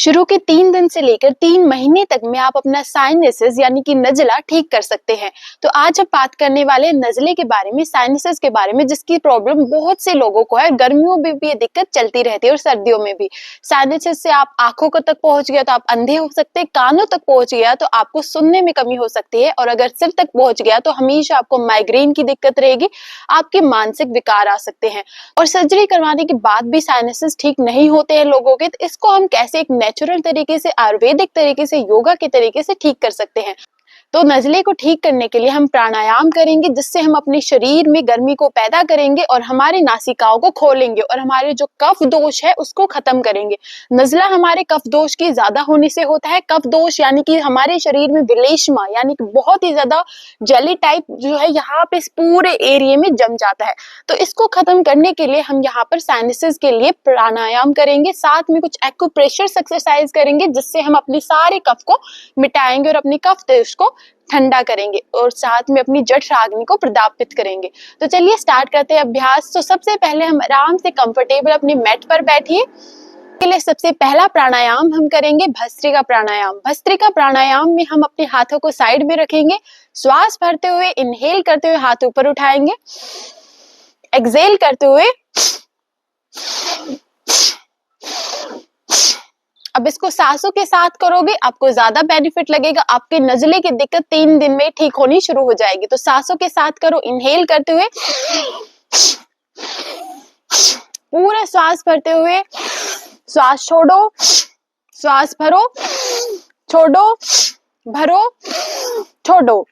शुरू के 3 दिन से लेकर 3 महीने तक में आप अपना साइनसेस यानी कि नज़ला ठीक कर सकते हैं। तो आज हम बात करने वाले हैं नज़ले के बारे में, साइनसेस के बारे में, जिसकी प्रॉब्लम बहुत से लोगों को है। गर्मियों में भी ये दिक्कत चलती रहती है और सर्दियों में भी। साइनसेस से आप आंखों को तक पहुंच गया तो आप अंधे हो सकते हैं, कानों तक पहुंच गया तो आपको सुनने में कमी हो सकती है, और अगर सिर तक पहुंच गया तो हमेशा आपको माइग्रेन की दिक्कत रहेगी, आपके मानसिक विकार आ सकते हैं। और सर्जरी करवाने के बाद भी साइनसेस ठीक नहीं होते हैं लोगों के, तो इसको हम कैसे एक नेचुरल तरीके से, आयुर्वेदिक तरीके से, योगा के तरीके से ठीक कर सकते हैं। तो नज़ले को ठीक करने के लिए हम प्राणायाम करेंगे, जिससे हम अपने शरीर में गर्मी को पैदा करेंगे और हमारी नासिकाओं को खोलेंगे और हमारे जो कफ दोष है उसको खत्म करेंगे। नज़ला हमारे कफ दोष की ज्यादा होने से होता है। कफ दोष यानी कि हमारे शरीर में विलेष्मा यानी कि बहुत ही ज्यादा जेली टाइप जो है यहाँ पे इस पूरे एरिया में जम जाता है। तो इसको खत्म करने के लिए हम यहाँ पर साइनसेस के लिए प्राणायाम करेंगे, साथ में कुछ एक्यूप्रेशर एक्सरसाइज करेंगे, जिससे हम अपनी सारे कफ को मिटाएंगे और अपनी कफ दोष को ठंडा करेंगे और साथ में अपनी जठराग्नि को प्रदापित करेंगे। तो चलिए स्टार्ट करते हैं अभ्यास। तो सबसे पहले हम आराम से कंफर्टेबल अपनी मैट पर बैठिए। के लिए सबसे पहला प्राणायाम हम करेंगे भस्त्रिका प्राणायाम। भस्त्रिका प्राणायाम में हम अपने हाथों को साइड में रखेंगे, श्वास भरते हुए इनहेल करते हुए हाथ ऊपर उठाएंगे, एक्सहेल करते हुए। अब इसको सांसों के साथ करोगे, आपको ज्यादा बेनिफिट लगेगा। आपके नज़ले की दिक्कत 3 दिन में ठीक होनी शुरू हो जाएगी। तो सांसों के साथ करो, इनहेल करते हुए, पूरा श्वास भरते हुए, श्वास छोड़ो, श्वास भरो, छोड़ो, भरो, छोड़ो।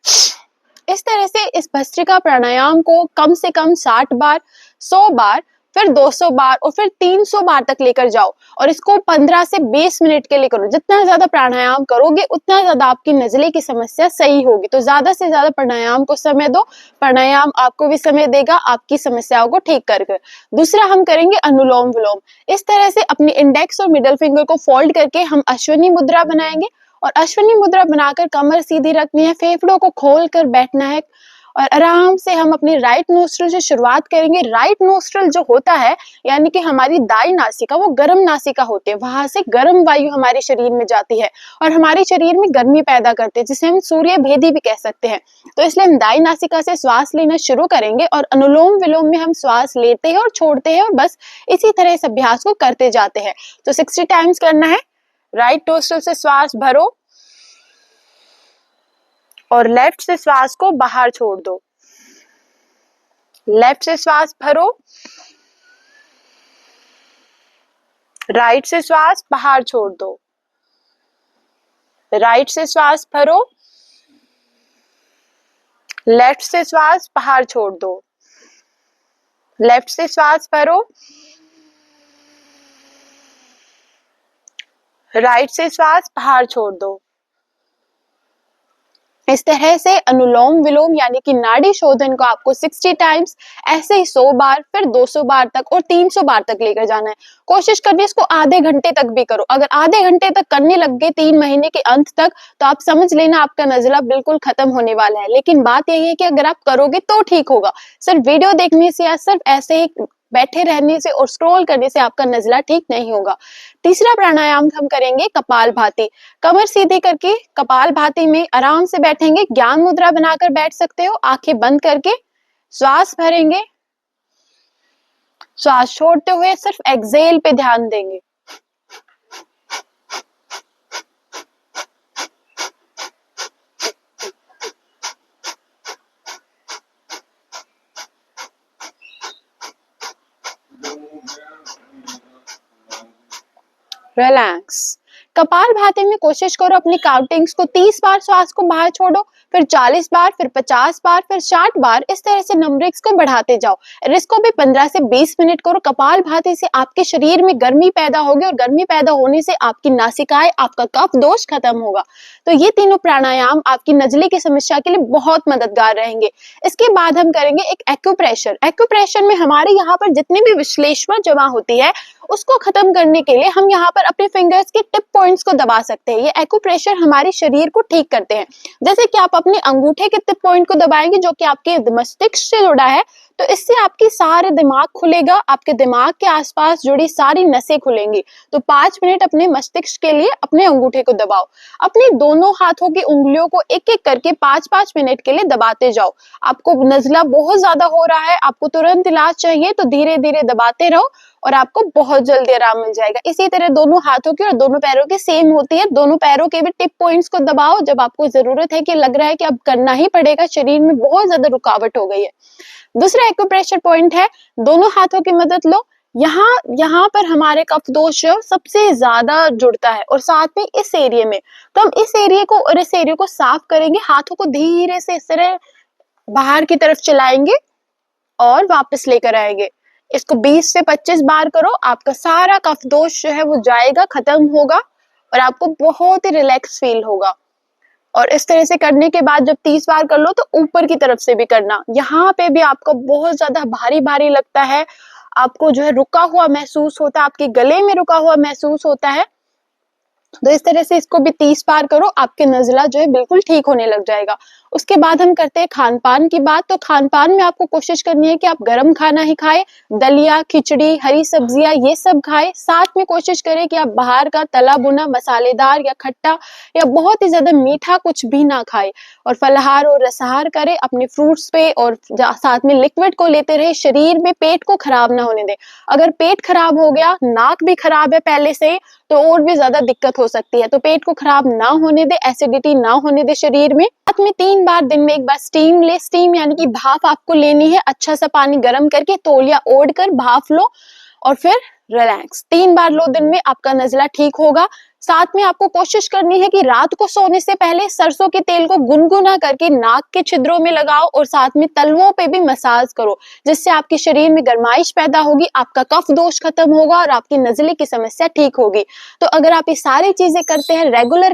इस तरह से इस भस्त्रिका प्राणायाम को कम से कम 60 बार, 100 बार, फिर 200 बार और फिर 300 बार तक लेकर जाओ, और इसको 15 से 20 मिनट के लिए करो। जितना ज्यादा प्राणायाम करोगे उतना ज्यादा आपकी नज़ले की समस्या सही होगी। तो ज्यादा से ज्यादा प्राणायाम को समय दो, प्राणायाम आपको भी समय देगा आपकी समस्याओं को ठीक कर। दूसरा हम करेंगे अनुलोम विलोम। इस तरह से अपनी इंडेक्स और मिडल फिंगर को फोल्ड करके हम अश्विनी मुद्रा बनाएंगे, और अश्विनी मुद्रा बनाकर कमर सीधी रखनी है, फेफड़ों को खोल कर बैठना है, और आराम से हम अपनी राइट नोस्ट्रल से शुरुआत करेंगे। राइट नोस्ट्रल जो होता है यानी कि हमारी दाई नासिका, वो गर्म नासिका होती है, वहां से गर्म वायु हमारे शरीर में जाती है और हमारे शरीर में गर्मी पैदा करती है, जिसे हम सूर्य भेदी भी कह सकते हैं। तो इसलिए हम दाई नासिका से श्वास लेना शुरू करेंगे और अनुलोम विलोम में हम श्वास लेते हैं और छोड़ते हैं, और बस इसी तरह इस अभ्यास को करते जाते हैं। तो 60 टाइम्स करना है। राइट नोस्ट्रल से श्वास भरो और लेफ्ट से श्वास को बाहर छोड़ दो। लेफ्ट से श्वास भरो, राइट से श्वास बाहर छोड़ दो। राइट से श्वास भरो, लेफ्ट से श्वास बाहर छोड़ दो। लेफ्ट से श्वास भरो, राइट से श्वास बाहर छोड़ दो। इस तरह से अनुलोम विलोम यानी कि नाड़ी शोधन को आपको 60 टाइम्स, ऐसे ही 100 बार, फिर 200 बार तक और 300 बार तक लेकर जाना है। कोशिश करिए इसको आधे घंटे तक भी करो। अगर आधे घंटे तक करने लग गए 3 महीने के अंत तक, तो आप समझ लेना आपका नज़ला बिल्कुल खत्म होने वाला है। लेकिन बात यही है कि अगर आप करोगे तो ठीक होगा। सिर्फ वीडियो देखने से या सिर्फ ऐसे ही बैठे रहने से और स्क्रॉल करने से आपका नज़ला ठीक नहीं होगा। तीसरा प्राणायाम हम करेंगे कपाल भाती। कमर सीधी करके कपाल भाती में आराम से बैठेंगे, ज्ञान मुद्रा बनाकर बैठ सकते हो, आंखें बंद करके श्वास भरेंगे, श्वास छोड़ते हुए सिर्फ एक्सहेल पे ध्यान देंगे। रिलैक्स। कपाल भाती में कोशिश करो अपनी काउंटिंग्स को 30 बार श्वास को बाहर छोड़ो, फिर 40 बार, फिर 50 बार, फिर 60 बार, इस तरह से नंबरिंग्स को बढ़ाते जाओ। और इसको भी 15 से 20 मिनट करो। कपाल भाती से आपके शरीर में गर्मी पैदा होगी, और गर्मी पैदा होने से आपकी नासिकाएं, आपका कफ दोष खत्म होगा। तो ये तीनों प्राणायाम आपकी नज़ले की समस्या के लिए बहुत मददगार रहेंगे। इसके बाद हम करेंगे एक एक्यूप्रेशर। एक्यूप्रेशर में हमारे यहाँ पर जितनी भी विश्लेषमा जमा होती है उसको खत्म करने के लिए हम यहाँ पर अपने फिंगर्स के टिप पॉइंट्स को दबा सकते हैं। ये एक्यूप्रेशर हमारे शरीर को ठीक करते हैं। जैसे कि आप अपने अंगूठे के टिप पॉइंट को दबाएंगे जो कि आपके मस्तिष्क से जुड़ा है, तो इससे आपकी सारे दिमाग खुलेगा, आपके दिमाग के आसपास जुड़ी सारी नसें खुलेंगी। तो 5 मिनट अपने मस्तिष्क के लिए अपने अंगूठे को दबाओ। अपने दोनों हाथों की उंगलियों को एक-एक करके 5-5 मिनट के लिए दबाते जाओ। आपको नज़ला बहुत ज़्यादा हो रहा है, आपको तुरंत इलाज चाहिए, तो धीरे-धीरे दबाते रहो और आपको बहुत जल्दी आराम मिल जाएगा। इसी तरह दोनों हाथों की और दोनों पैरों की सेम होती है। दोनों पैरों के भी टिप पॉइंट्स को दबाओ जब आपको ज़रूरत है कि लग रहा है कि अब करना ही पड़ेगा, शरीर में बहुत ज़्यादा रुकावट हो गई है। दूसरा एक्यूप्रेशर पॉइंट है, दोनों हाथों की मदद लो। यहाँ यहाँ पर हमारे कफ दोष जो सबसे ज्यादा जुड़ता है और साथ में इस एरिया में, तो हम इस एरिया को और इस एरिया को साफ करेंगे। हाथों को धीरे से इस तरह बाहर की तरफ चलाएंगे और वापस लेकर आएंगे। इसको 20 से 25 बार करो, आपका सारा कफ दोष जो है वो जाएगा, खत्म होगा और आपको बहुत ही रिलैक्स फील होगा। और इस तरह से करने के बाद जब 30 बार कर लो तो ऊपर की तरफ से भी करना। यहाँ पे भी आपको बहुत ज्यादा भारी भारी लगता है, आपको जो है रुका हुआ महसूस होता है, आपके गले में रुका हुआ महसूस होता है। तो इस तरह से इसको भी 30 बार करो, आपके नज़ला जो है बिल्कुल ठीक होने लग जाएगा। उसके बाद हम करते हैं खान पान की बात। तो खान पान में आपको कोशिश करनी है कि आप गर्म खाना ही खाएं, दलिया, खिचड़ी, हरी सब्जियां ये सब खाएं। साथ में कोशिश करें कि आप बाहर का तला भुना, मसालेदार या खट्टा या बहुत ही ज्यादा मीठा कुछ भी ना खाएं और फलाहार और रसाहार करें अपने फ्रूट्स पे, और साथ में लिक्विड को लेते रहे। शरीर में पेट को खराब ना होने दें। अगर पेट खराब हो गया, नाक भी खराब है पहले से, तो और भी ज्यादा दिक्कत हो सकती है। तो पेट को खराब ना होने दे, एसिडिटी ना होने दे शरीर में। साथ में 3 बार दिन में एक बार स्टीम ले। स्टीम यानी कि भाप आपको लेनी है। अच्छा सा पानी गर्म करके तौलिया ओढ़ कर भाप लो और फिर रिलैक्स। 3 बार लो दिन में, आपका नज़ला ठीक होगा। साथ में आपको कोशिश करनी है कि रात को सोने से पहले सरसों के तेल को गुनगुना करके नाक के छिद्रों में लगाओ और साथ में तलवों पे भी मसाज करो, जिससे आपके शरीर में गर्माइश पैदा होगी, आपका कफ दोष खत्म होगा और आपकी नज़ले की समस्या ठीक होगी। तो अगर आप ये सारी चीजें करते हैं, रेगुलर